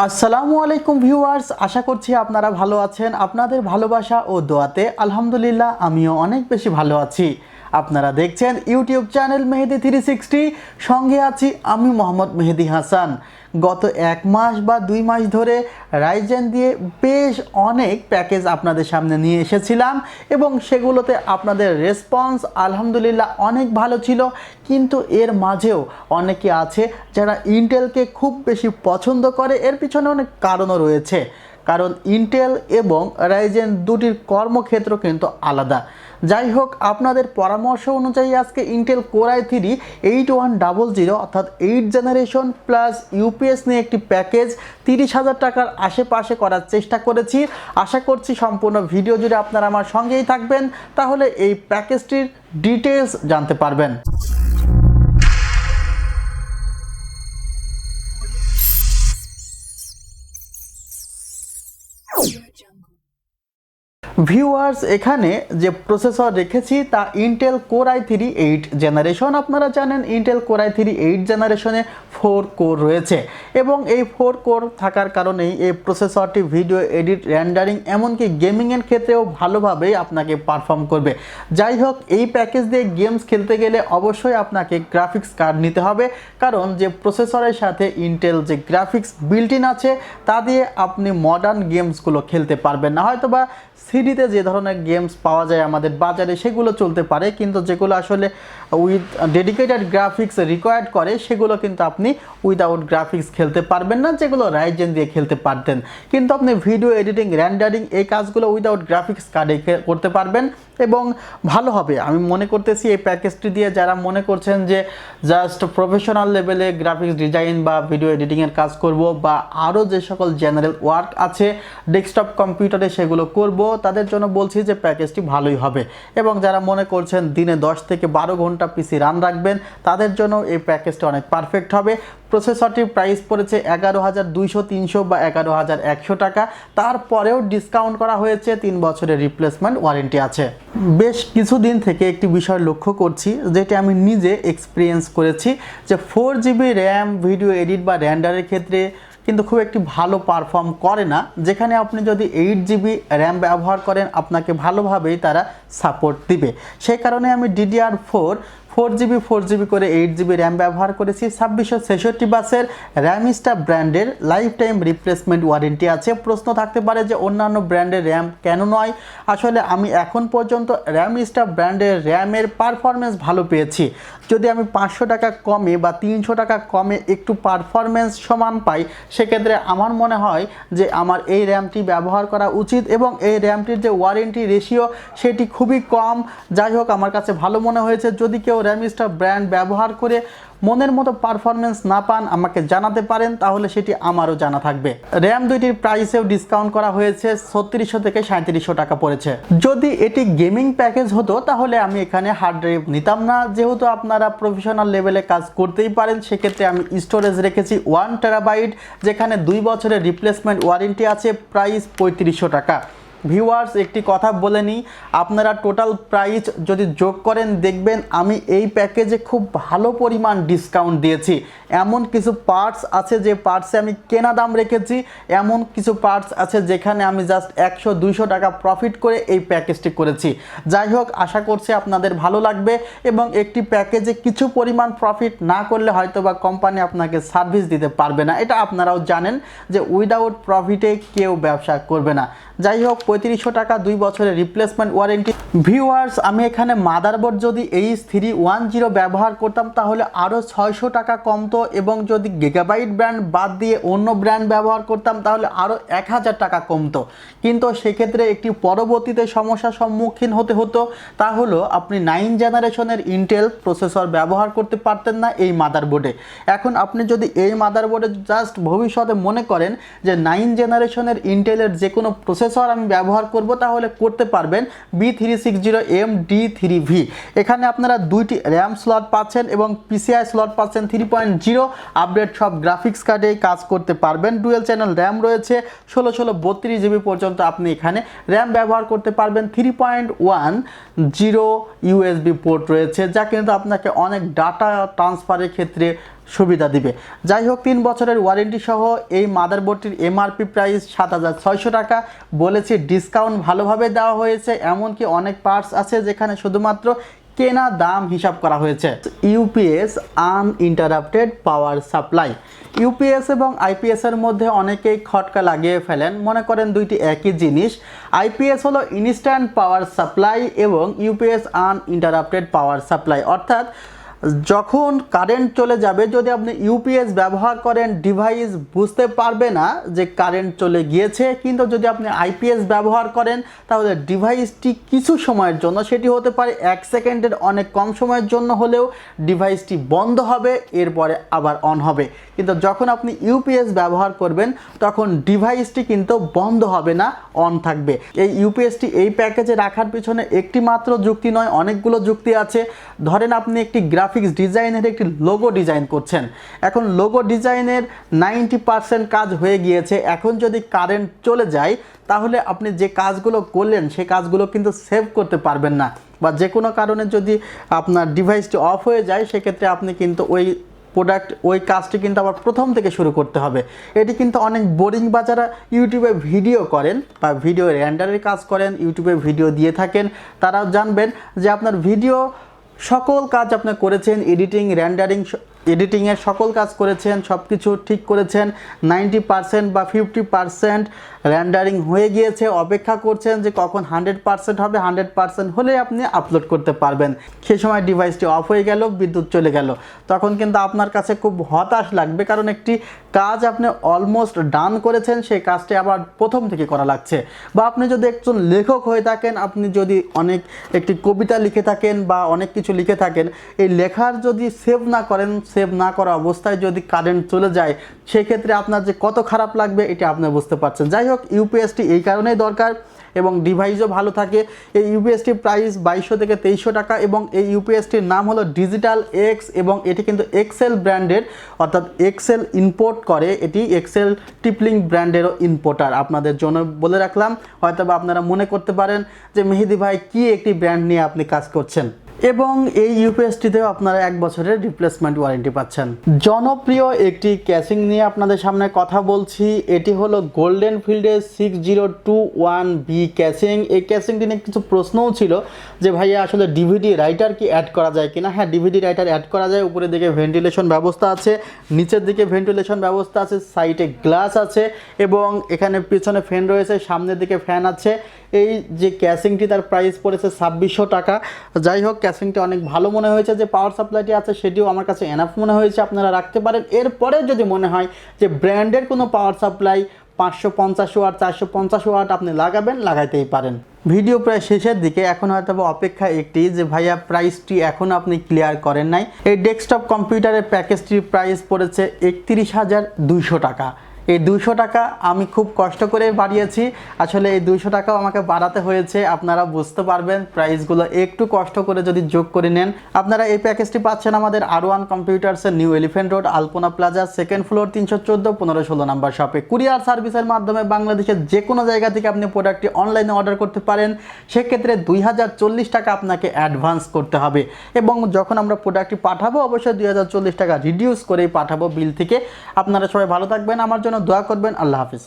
আসসালামু আলাইকুম ভিউয়ার্স, আশা করছি আপনারা ভালো আছেন। আপনাদের ভালোবাসা ও দোয়াতে আলহামদুলিল্লাহ আমিও অনেক বেশি ভালো আছি। আপনারা দেখছেন ইউটিউব চ্যানেল মেহেদি 360, সঙ্গে আছি আমি মোহাম্মদ মেহেদি হাসান। গত 1 মাস বা 2 মাস ধরে রাইজেন দিয়ে বেশ অনেক প্যাকেজ আপনাদের সামনে নিয়ে এসেছিলাম এবং সেগুলোতে আপনাদের রেসপন্স আলহামদুলিল্লাহ অনেক ভালো ছিল। কিন্তু এর মাঝেও অনেকে আছে যারা ইন্টেলকে খুব বেশি পছন্দ করে। এর পিছনে অনেক কারণও রয়েছে, কারণ ইন্টেল এবং রাইজেন দুটির কর্মক্ষেত্র কিন্তু আলাদা। যাই হোক, আপনাদের পরামর্শ অনুযায়ী আজকে ইন্টেল কোর i3 8100 অর্থাৎ 8 জেনারেশন প্লাস ইউপিএস নিয়ে একটি প্যাকেজ 30,000 টাকার আশেপাশে করার চেষ্টা করেছি। আশা করছি সম্পূর্ণ ভিডিও জুড়ে আপনারা আমার সঙ্গেই থাকবেন, তাহলে এই প্যাকেজটির ডিটেলস জানতে পারবেন। ভিউয়ার্স, এখানে যে প্রসেসর রেখেছি তা ইন্টেল কোর i3 8 জেনারেশন। আপনারা জানেন ইন্টেল কোর i3 8 জেনারেশনে 4 কোর রয়েছে এবং এই 4 কোর থাকার কারণেই এই প্রসেসরটি ভিডিও এডিট, রেন্ডারিং এমনকি গেমিংয়ের ক্ষেত্রেও ভালোভাবেই আপনাকে পারফর্ম করবে। যাই হোক, এই প্যাকেজ দিয়ে গেমস খেলতে গেলে অবশ্যই আপনাকে গ্রাফিক্স কার্ড নিতে হবে, কারণ যে প্রসেসরের সাথে ইন্টেল যে গ্রাফিক্স বিল্ট ইন আছে তা দিয়ে আপনি মডার্ন গেমসগুলো খেলতে পারবেন না। হয়তো বা সিডিতে যে ধরনের গেমস পাওয়া যায় আমাদের বাজারে সেগুলো চলতে পারে, কিন্তু যেগুলো আসলে উইথ ডেডিকেটেড গ্রাফিক্স রিকোয়ার্ড করে সেগুলো কিন্তু আপনি উইদাউট গ্রাফিক্স খেলতে পারবেন না, যেগুলো রাইজেন দিয়ে খেলতে পারতেন। কিন্তু আপনি ভিডিও এডিটিং, রেন্ডারিং এই কাজগুলো উইদাউট গ্রাফিক্স কার্ডে করতে পারবেন এবং ভালো হবে। আমি মনে করতেছি এই প্যাকেজটি দিয়ে যারা মনে করছেন যে জাস্ট প্রফেশনাল লেভেলে গ্রাফিক্স ডিজাইন বা ভিডিও এডিটিংয়ের কাজ করব বা আরও যে সকল জেনারেল ওয়ার্ক আছে ডেস্কটপ কম্পিউটারে সেগুলো করব, তাদের জন্য বলছি যে প্যাকেজটি ভালোই হবে। এবং যারা মনে করছেন দিনে 10 থেকে 12 ঘন্টা পিসি রান রাখবেন, তাদের জন্য এই প্যাকেজটি অনেক পারফেক্ট হবে। প্রসেসরটির প্রাইস পড়েছে 11,200, 300 বা 11,100 টাকা। তারপরেও ডিসকাউন্ট করা হয়েছে, 3 বছরের রিপ্লেসমেন্ট ওয়ারেন্টি আছে। বেশ কিছুদিন থেকে একটি বিষয় লক্ষ্য করছি, যেটি আমি নিজে এক্সপিরিয়েন্স করেছি, যে 4GB র্যাম ভিডিও এডিট বা রেন্ডারের ক্ষেত্রে কিন্তু খুব একটি ভালো পারফর্ম করে না। যেখানে আপনি যদি 8GB র্যাম ব্যবহার করেন আপনাকে ভালোভাবেই তারা সাপোর্ট দিবে। সেই কারণে আমি DDR4 4GB করে 8GB র্যাম ব্যবহার করেছি। 2666 বাসের র্যামস্টা ব্র্যান্ডের লাইফ টাইম রিপ্লেসমেন্ট ওয়ারেন্টি আছে। প্রশ্ন থাকতে পারে যে অন্যান্য ব্র্যান্ডের র্যাম কেন নয়? আসলে আমি এখন পর্যন্ত র্যামস্টা ব্র্যান্ডের র্যামের পারফরমেন্স ভালো পেয়েছি। যদি আমি 500 টাকা কমে বা 300 টাকা কমে একটু পারফরমেন্স সমান পাই, সেক্ষেত্রে আমার মনে হয় যে আমার এই র্যামটি ব্যবহার করা উচিত এবং এই র্যামটির যে ওয়ারেন্টি রেশিও সেটি খুবই কম। যাই হোক, আমার কাছে ভালো মনে হয়েছে। যদি কেউ র্যামস্টা ব্র্যান্ড ব্যবহার করে মনের মতো পারফরমেন্স না পান আমাকে জানাতে পারেন, তাহলে সেটি আমারও জানা থাকবে। র্যাম দুইটির প্রাইসেও ডিসকাউন্ট করা হয়েছে, 3600 থেকে 3700 টাকা পড়েছে। যদি এটি গেমিং প্যাকেজ হতো তাহলে আমি এখানে হার্ড ড্রাইভ নিতাম না, যেহেতু আপনারা প্রফেশনাল লেভেলে কাজ করতেই পারেন। সেক্ষেত্রে আমি স্টোরেজ রেখেছি 1 টেরাবাইট, যেখানে 2 বছরের রিপ্লেসমেন্ট ওয়ারেন্টি আছে, প্রাইস 3500 টাকা। ভিউয়ার্স, একটি কথা বলে নিই, আপনারা টোটাল প্রাইস যদি যোগ করেন দেখবেন আমি এই প্যাকেজে খুব ভালো পরিমাণ ডিসকাউন্ট দিয়েছি। এমন কিছু পার্টস আছে যে পার্টসে আমি কেনা দাম রেখেছি, এমন কিছু পার্টস আছে যেখানে আমি জাস্ট 100-200 টাকা প্রফিট করে এই প্যাকেজটি করেছি। যাই হোক, আশা করছি আপনাদের ভালো লাগবে এবং একটি প্যাকেজে কিছু পরিমাণ প্রফিট না করলে হয়তো বা কোম্পানি আপনাকে সার্ভিস দিতে পারবে না। এটা আপনারাও জানেন যে উইদাউট প্রফিটে কেউ ব্যবসা করবে না। যাই হোক, 3500 টাকা 2 বছরের রিপ্লেসমেন্ট ওয়ারেন্টি। ভিউয়ার্স, আমি এখানে মাদারবোর্ড যদি H310 ব্যবহার করতাম তাহলে আরও 600 টাকা কমতো এবং যদি গিগাবাইট ব্র্যান্ড বাদ দিয়ে অন্য ব্র্যান্ড ব্যবহার করতাম তাহলে আরও 1000 টাকা কমতো। কিন্তু সেক্ষেত্রে একটি পরবর্তীতে সমস্যার সম্মুখীন হতে হতো, তা হলো আপনি 9 জেনারেশনের ইন্টেল প্রসেসর ব্যবহার করতে পারতেন না এই মাদারবোর্ডে। এখন আপনি যদি এই মাদারবোর্ডে জাস্ট ভবিষ্যতে মনে করেন যে 9 জেনারেশনের ইন্টেলের যে কোনো প্রসেসর আমি ব্যবহার করব, তাহলে করতে পারবেন B360MD3V। এখানে আপনারা 2টি র্যাম স্লট পাচ্ছেন এবং PCI স্লট পাচ্ছেন 3.0। আপডেট সব গ্রাফিক্স কার্ডে কাজ করতে পারবেন। ডুয়েল চ্যানেল র্যাম রয়েছে, 16/32GB পর্যন্ত আপনি এখানে র্যাম ব্যবহার করতে পারবেন। 3.10 USB পোর্ট রয়েছে, যা কিন্তু আপনাকে অনেক ডাটা ট্রান্সফারের ক্ষেত্রে সুবিধা দিবে। যাই হোক 3 বছরের ওয়ারেন্টি সহ এই মাদারবোর্ডটির এমআরপি প্রাইস 7600 টাকা বলেছি, ডিসকাউন্ট ভালোভাবে দেওয়া হয়েছে। এমনকি অনেক পার্টস আছে যেখানে শুধুমাত্র কেনা দাম হিসাব করা হয়েছে। UPS uninterrupted power supply. UPS এবং আইপিএস এর মধ্যে অনেকেই খটকা লাগিয়ে ফেলেন, মনে করেন দুইটি একই জিনিস। আইপিএস হলো ইনস্ট্যান্ট পাওয়ার সাপ্লাই এবং ইউপিএস আনইন্টারাপ্টেড পাওয়ার সাপ্লাই, অর্থাৎ যখন কারেন্ট চলে যাবে, যদি আপনি ইউপিএস ব্যবহার করেন ডিভাইস বুঝতে পারবে না যে কারেন্ট চলে গিয়েছে, কিন্তু যদি আপনি আইপিএস ব্যবহার করেন তাহলে ডিভাইসটি কিছু সময়ের জন্য, সেটি হতে পারে 1 সেকেন্ডের অনেক কম সময়ের জন্য হলেও, ডিভাইসটি বন্ধ হবে, এরপরে আবার অন হবে। কিন্তু যখন আপনি ইউপিএস ব্যবহার করবেন তখন ডিভাইসটি কিন্তু বন্ধ হবে না, অন থাকবে। এই ইউপিএসটি এই প্যাকেজে রাখার পিছনে একটি মাত্র যুক্তি নয়, অনেকগুলো যুক্তি আছে। ধরেন আপনি একটি গ্রাফিক্স ডিজাইনের একটি লোগো ডিজাইন করছেন, এখন লোগো ডিজাইনের 90% কাজ হয়ে গিয়েছে। এখন যদি কারেন্ট চলে যায় তাহলে আপনি যে কাজগুলো করলেন সেই কাজগুলো কিন্তু সেভ করতে পারবেন না, বা যে কোনো কারণে যদি আপনার ডিভাইসটি অফ হয়ে যায় সেক্ষেত্রে আপনি কিন্তু ওই কাজটি কিন্তু আবার প্রথম থেকে শুরু করতে হবে। এটি কিন্তু অনেক বোরিং, বা যারা ইউটিউবে ভিডিও করেন বা ভিডিও রেন্ডারের কাজ করেন, ইউটিউবে ভিডিও দিয়ে থাকেন, তারাও জানবেন যে আপনার ভিডিও সকল কাজ আপনি করেছেন, এডিটিং, রেন্ডারিং, এডিটিংয়ের সকল কাজ করেছেন, সব কিছু ঠিক করেছেন, 90% বা 50% রেন্ডারিং হয়ে গিয়েছে, অপেক্ষা করছেন যে কখন 100% হবে, 100% হলে আপনি আপলোড করতে পারবেন। সেই সময় ডিভাইসটি অফ হয়ে গেল, বিদ্যুৎ চলে গেল, তখন কিন্তু আপনার কাছে খুব হতাশ লাগবে, কারণ একটি কাজ আপনি অলমোস্ট ডান করেছেন, সেই কাজটি আবার প্রথম থেকে করা লাগছে। বা আপনি যদি একজন লেখক হয়ে থাকেন, আপনি যদি একটি কবিতা লিখে থাকেন বা অনেক কিছু লিখে থাকেন, এই লেখার যদি সেভ না করেন, সেভ না করা অবস্থায় যদি কারেন্ট চলে যায় সেক্ষেত্রে আপনার যে কত খারাপ লাগবে এটা আপনি বুঝতে পারছেন। যাই হোক, ইউপিএসটি এই কারণেই দরকার এবং ডিভাইসও ভালো থাকে। এই ইউপিএসটির প্রাইস 2200 থেকে 2300 টাকা এবং এই ইউপিএসটির নাম হলো DigitalX এবং এটি কিন্তু এক্সেল ব্র্যান্ডের, অর্থাৎ এক্সেল ইম্পোর্ট করে, এটি এক্সেল টিপলিং ব্র্যান্ডেরও ইম্পোর্টার। আপনাদের জন্য বলে রাখলাম, হয়তো বা আপনারা মনে করতে পারেন যে মেহেদি ভাই কি একটি ব্র্যান্ড নিয়ে আপনি কাজ করছেন। এবং এই ইউপিএসটিতেও আপনারা 1 বছরের রিপ্লেসমেন্ট ওয়ারেন্টি পাচ্ছেন। জনপ্রিয় একটি ক্যাসিং নিয়ে আপনাদের সামনে কথা বলছি, এটি হলো গোল্ডেন ফিল্ডের 6021B ক্যাসিং। এই ক্যাসিংটি নিয়ে কিছু প্রশ্নও ছিল যে ভাইয়া আসলে ডিভিডি রাইটার কি অ্যাড করা যায় কিনা। হ্যাঁ, ডিভিডি রাইটার অ্যাড করা যায়। উপরের দিকে ভেন্টিলেশন ব্যবস্থা আছে, নিচের দিকে ভেন্টিলেশন ব্যবস্থা আছে, সাইডে গ্লাস আছে এবং এখানে পিছনে ফ্যান রয়েছে, সামনের দিকে ফ্যান আছে। এই যে ক্যাসিংটি তার প্রাইস পড়েছে 2600 টাকা। যাই হোক, ক্যাসিংটি অনেক ভালো মনে হয়েছে, যে পাওয়ার সাপ্লাইটি আছে সেটিও আমার কাছে এনাফ মনে হয়েছে, আপনারা রাখতে পারেন। এরপরে যদি মনে হয় যে ব্র্যান্ডের কোনো পাওয়ার সাপ্লাই 550 ওয়াট 450 ওয়াট আপনি লাগাইতেই পারেন। ভিডিও প্রায় শেষের দিকে, এখন হয়তো অপেক্ষা একটি যে ভাইয়া প্রাইসটি এখন আপনি ক্লিয়ার করেন নাই। এই ডেস্কটপ কম্পিউটারের প্যাকেজটির প্রাইস পড়েছে 31,200 টাকা। এই 200 টাকা আমি খুব কষ্ট করে বাড়িয়েছি, আসলে এই 200 টাকাও আমাকে বাড়াতে হয়েছে, আপনারা বুঝতে পারবেন প্রাইসগুলো একটু কষ্ট করে যদি যোগ করে নেন। আপনারা এই প্যাকেজটি পাচ্ছেন আমাদের R1 কম্পিউটার্সের নিউ এলিফ্যান্ট রোড, আলপনা প্লাজা, 2nd ফ্লোর, 314 1516 নাম্বার শপে। কুরিয়ার সার্ভিসের মাধ্যমে বাংলাদেশের যে কোনো জায়গা থেকে আপনি প্রোডাক্টটি অনলাইনে অর্ডার করতে পারেন। সেক্ষেত্রে 2040 টাকা আপনাকে অ্যাডভান্স করতে হবে এবং যখন আমরা প্রোডাক্টটি পাঠাবো অবশ্যই 2040 টাকা রিডিউস করেই পাঠাবো বিল থেকে। আপনারা সবাই ভালো থাকবেন, আমার জন্য দোয়া করবেন। আল্লাহ হাফিজ।